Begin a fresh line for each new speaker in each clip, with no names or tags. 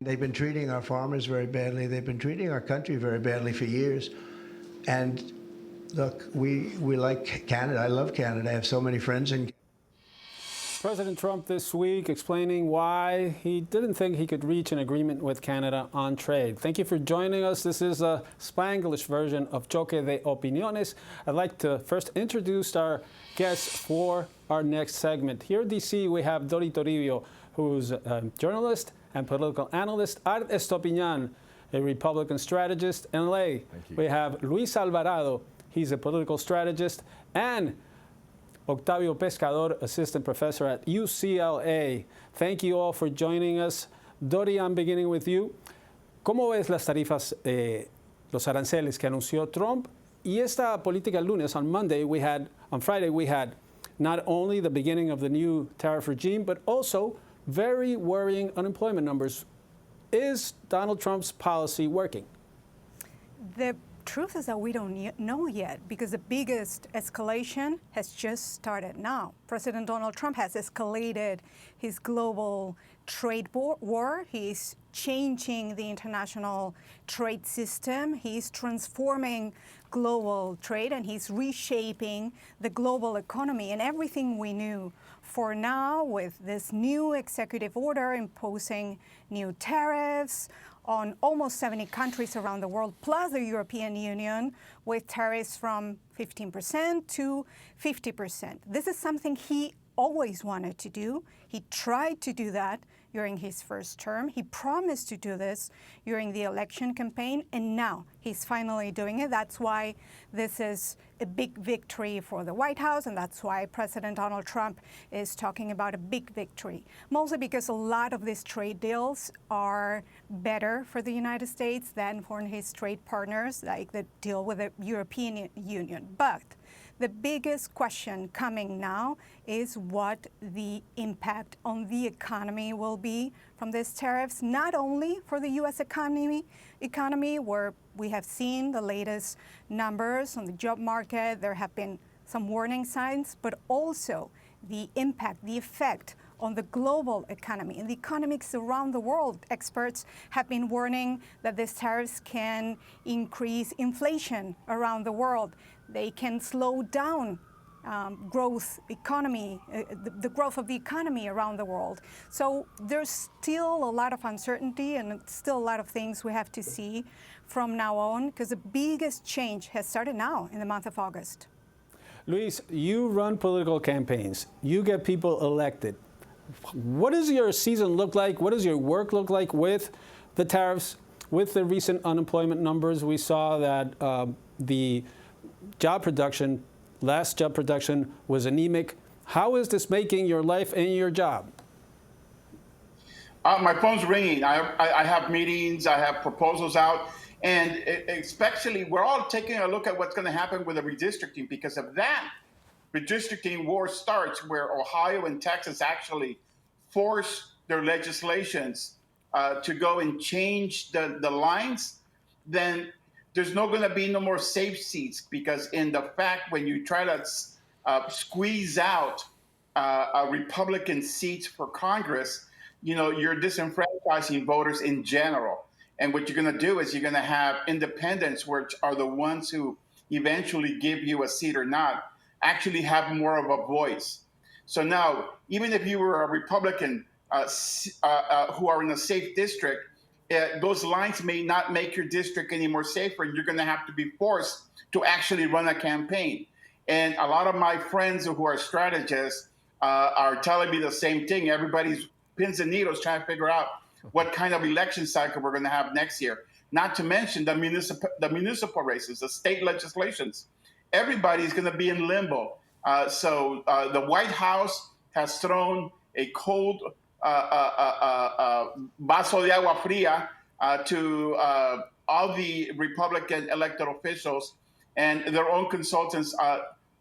They've been treating our farmers very badly. They've been treating our country very badly for years. And look, we like Canada. I love Canada. I have so many friends in
President Trump this week explaining why he didn't think he could reach an agreement with Canada on trade. Thank you for joining us. This is a Spanglish version of Choque de Opiones. I'd like to first introduce our guests for our next segment. Here in D.C., we have Dori Toribio, who's a journalist and political analyst. Art Estopiñan, a Republican strategist. In LA, we have Luis Alvarado. He's a political strategist. And Octavio Pescador, assistant professor at UCLA. Thank you all for joining us. Dori, I'm beginning with you. ¿Cómo ves las tarifas, los aranceles que anunció Trump? Y esta política el lunes, on Friday, we had not only the beginning of the new tariff regime, but also very worrying unemployment numbers. Is Donald Trump's policy working?
The truth is that we don't know yet, because the biggest escalation has just started now. President Donald Trump has escalated his global trade war. He's changing the international trade system. He's transforming global trade, and he's reshaping the global economy. And everything we knew for now, with this new executive order imposing new tariffs on almost 70 countries around the world, plus the European Union, with tariffs from 15% to 50%. This is something he always wanted to do. He tried to do that during his first term. He promised to do this during the election campaign, and now he's finally doing it. That's why this is a big victory for the White House, and that's why President Donald Trump is talking about a big victory. Mostly because a lot of these trade deals are better for the United States than for his trade partners, like the deal with the European Union. But the biggest question coming now is what the impact on the economy will be from these tariffs, not only for the U.S. economy, where we have seen the latest numbers on the job market. There have been some warning signs, but also the impact, the effect on the global economy and the economics around the world. Experts have been warning that these tariffs can increase inflation around the world. They can slow down the growth of the economy around the world. So there's still a lot of uncertainty and still a lot of things we have to see from now on, because the biggest change has started now in the month of August.
Luis, you run political campaigns. You get people elected. What does your season look like? What does your work look like with the tariffs, with the recent unemployment numbers? We saw that the last job production was anemic. How is this making your life and your job?
My phone's ringing. I have meetings, I have proposals out, and especially we're all taking a look at what's going to happen with the redistricting. Because of that, redistricting war starts where Ohio and Texas actually force their legislations to go and change the lines. Then there's not going to be no more safe seats, because in the fact when you try to squeeze out Republican seats for Congress, you're disenfranchising voters in general. And what you're going to do is you're going to have independents, which are the ones who eventually give you a seat or not, actually have more of a voice. So now, even if you were a Republican who are in a safe district, those lines may not make your district any more safer, and you're going to have to be forced to actually run a campaign. And a lot of my friends who are strategists are telling me the same thing. Everybody's pins and needles trying to figure out what kind of election cycle we're going to have next year. Not to mention the municipal races, the state legislations. Everybody's going to be in limbo. So the White House has thrown a cold vaso de agua fría to all the Republican elected officials, and their own consultants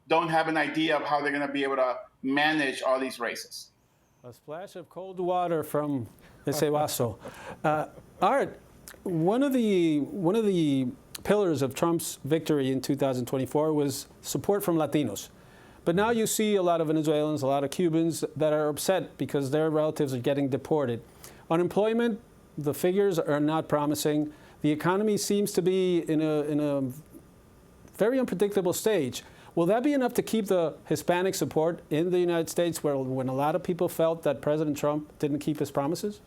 don't have an idea of how they're going to be able to manage all these races.
A splash of cold water from ese vaso. Art, one of the pillars of Trump's victory in 2024 was support from Latinos. But now you see a lot of Venezuelans, a lot of Cubans that are upset because their relatives are getting deported. Unemployment the figures are not promising. The economy seems to be in a very unpredictable stage. Will that be enough to keep the Hispanic support in the United States when a lot of people felt that President Trump didn't keep his promises?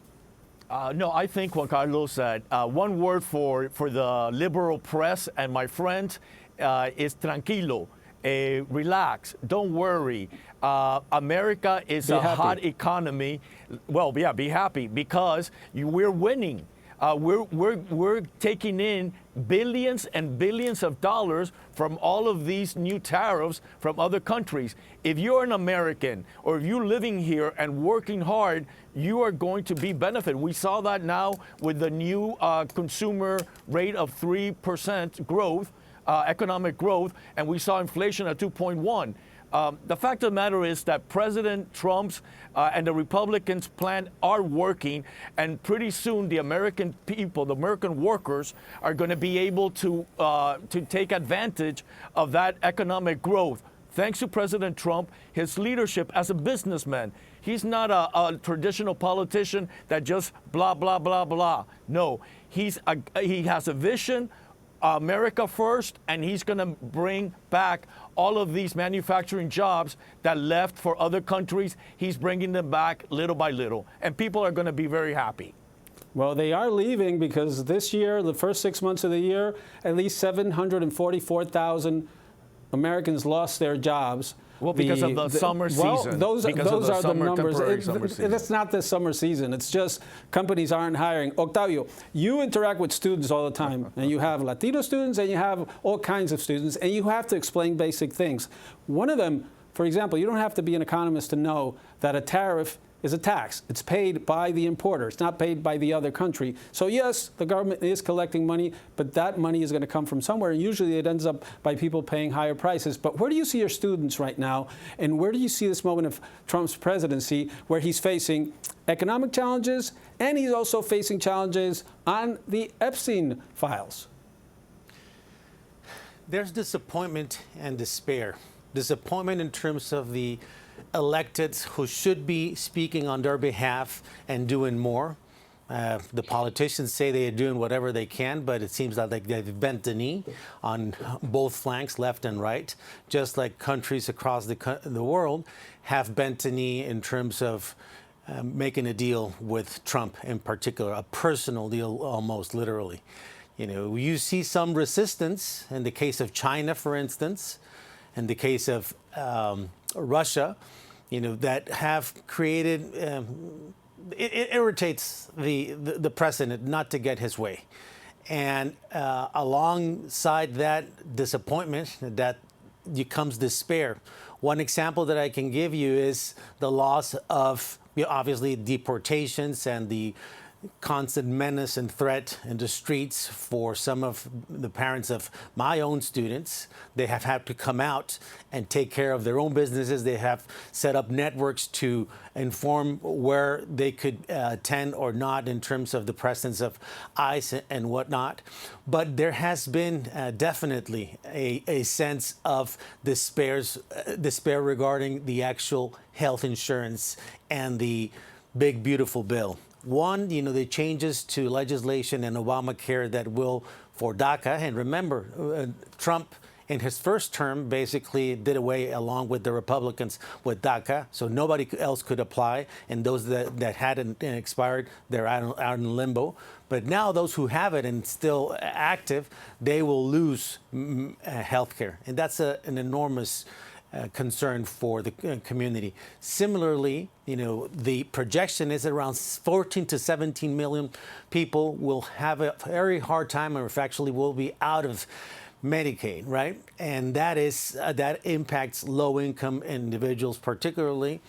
No, I think, Juan Carlos, that one word for the liberal press and my friends is tranquilo. Relax, don't worry. America is a hot economy. Well, yeah, be happy because we're winning. We're taking in billions and billions of dollars from all of these new tariffs from other countries. If you're an American or if you're living here and working hard, you are going to be benefited. We saw that now with the new consumer rate of 3% growth, economic growth, and we saw inflation at 2.1. The fact of the matter is that President Trump's and the Republicans' plan are working, and pretty soon the American people, the American workers, are going to be able to take advantage of that economic growth. Thanks to President Trump, his leadership as a businessman. He's not a traditional politician that just blah, blah, blah, blah. No, he has a vision, America first, and he's going to bring back all of these manufacturing jobs that left for other countries. He's bringing them back little by little, and people are going to be very happy.
Well, they are leaving because this year, the first 6 months of the year, at least 744,000 Americans lost their jobs.
Well, because of the summer season.
Well, those are the numbers.
It's
not the summer season. It's just companies aren't hiring. Octavio, you interact with students all the time, and you have Latino students, and you have all kinds of students, and you have to explain basic things. One of them, for example, you don't have to be an economist to know that a tariff is a tax. It's paid by the importer. It's not paid by the other country. So yes, the government is collecting money, but that money is going to come from somewhere. And usually it ends up by people paying higher prices. But where do you see your students right now? And where do you see this moment of Trump's presidency where he's facing economic challenges and he's also facing challenges on the Epstein files?
There's disappointment and despair. Disappointment in terms of the electeds who should be speaking on their behalf and doing more. The politicians say they are doing whatever they can, but it seems like they've bent the knee on both flanks, left and right, just like countries across the world have bent the knee in terms of making a deal with Trump in particular, a personal deal almost literally. You know, you see some resistance in the case of China, for instance, in the case of Russia, you know, that have created, it irritates the president not to get his way. And alongside that disappointment, that comes despair. One example that I can give you is the loss of, obviously, deportations and the constant menace and threat in the streets for some of the parents of my own students. They have had to come out and take care of their own businesses. They have set up networks to inform where they could attend or not in terms of the presence of ICE and whatnot. But there has been definitely a sense of despair regarding the actual health insurance and the big, beautiful bill. One, you know, the changes to legislation and Obamacare that will, for DACA, and remember, Trump in his first term basically did away, along with the Republicans, with DACA, so nobody else could apply, and those that hadn't expired, they're out in limbo. But now those who have it and still active, they will lose health care, and that's an enormous concern for the community. Similarly, you know, the projection is around 14 to 17 million people will have a very hard time, or if actually will be out of Medicaid, right? And that impacts low-income individuals particularly.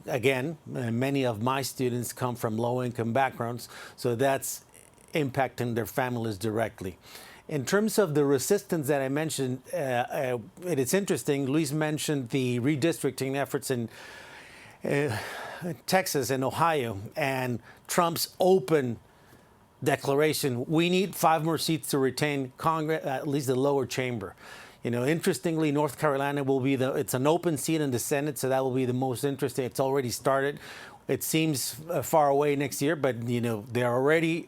Again, many of my students come from low-income backgrounds, so that's impacting their families directly. In terms of the resistance that I mentioned, it's interesting. Luis mentioned the redistricting efforts in Texas and Ohio, and Trump's open declaration: we need 5 more seats to retain Congress, at least the lower chamber. You know, interestingly, North Carolina will be it's an open seat in the Senate, so that will be the most interesting. It's already started. It seems far away next year, but they're already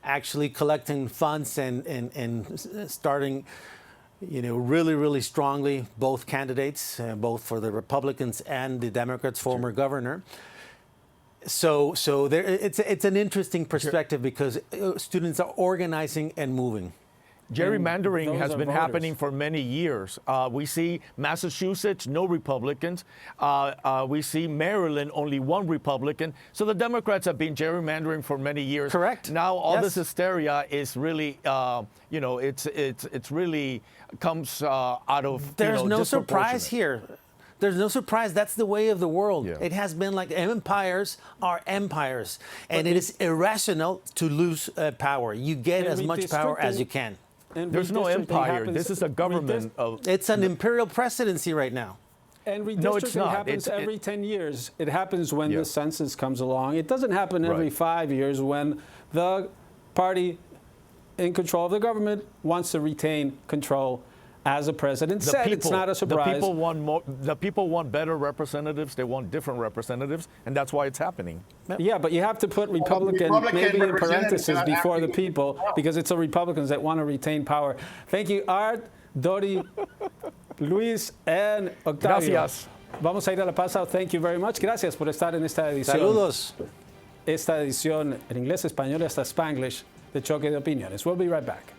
actually collecting funds and starting, really, really strongly. Both candidates, both for the Republicans and the Democrats, former governor. So it's an interesting perspective because students are organizing and moving.
Gerrymandering
those
has
are
been
voters.
happening for many years. We see Massachusetts, no Republicans. We see Maryland, only one Republican. So the Democrats have been gerrymandering for many years.
Correct.
Now all
Yes.
this hysteria is really, it's really comes out of.
There's no surprise
disproportionate.
here. There's no surprise. That's the way of the world.
Yeah.
It has been like empires are empires. And it is irrational to lose power. You get as much power as you can.
And
There's no
redistricting
empire.
happens-
This is a government of.
It's an imperial presidency right now.
And redistricting
No, it's not.
happens every 10 years. It happens when
Yeah.
the census comes along. It doesn't happen every
Right.
5 years when the party in control of the government wants to retain control. As the president said, it's not a surprise.
The people want more. The people want better representatives. They want different representatives, and that's why it's happening.
Yeah, but you have to put Republican maybe in
representatives
parentheses
are not
before the
acting.
people because it's the Republicans that want to retain power. Thank you, Art, Dori, Luis, and Octavio.
Gracias.
Vamos a ir a la pausa. Thank you very much. Gracias por estar en esta edición.
Saludos.
Esta edición en inglés, español y hasta Spanglish de Choque de Opiniones. We'll be right back.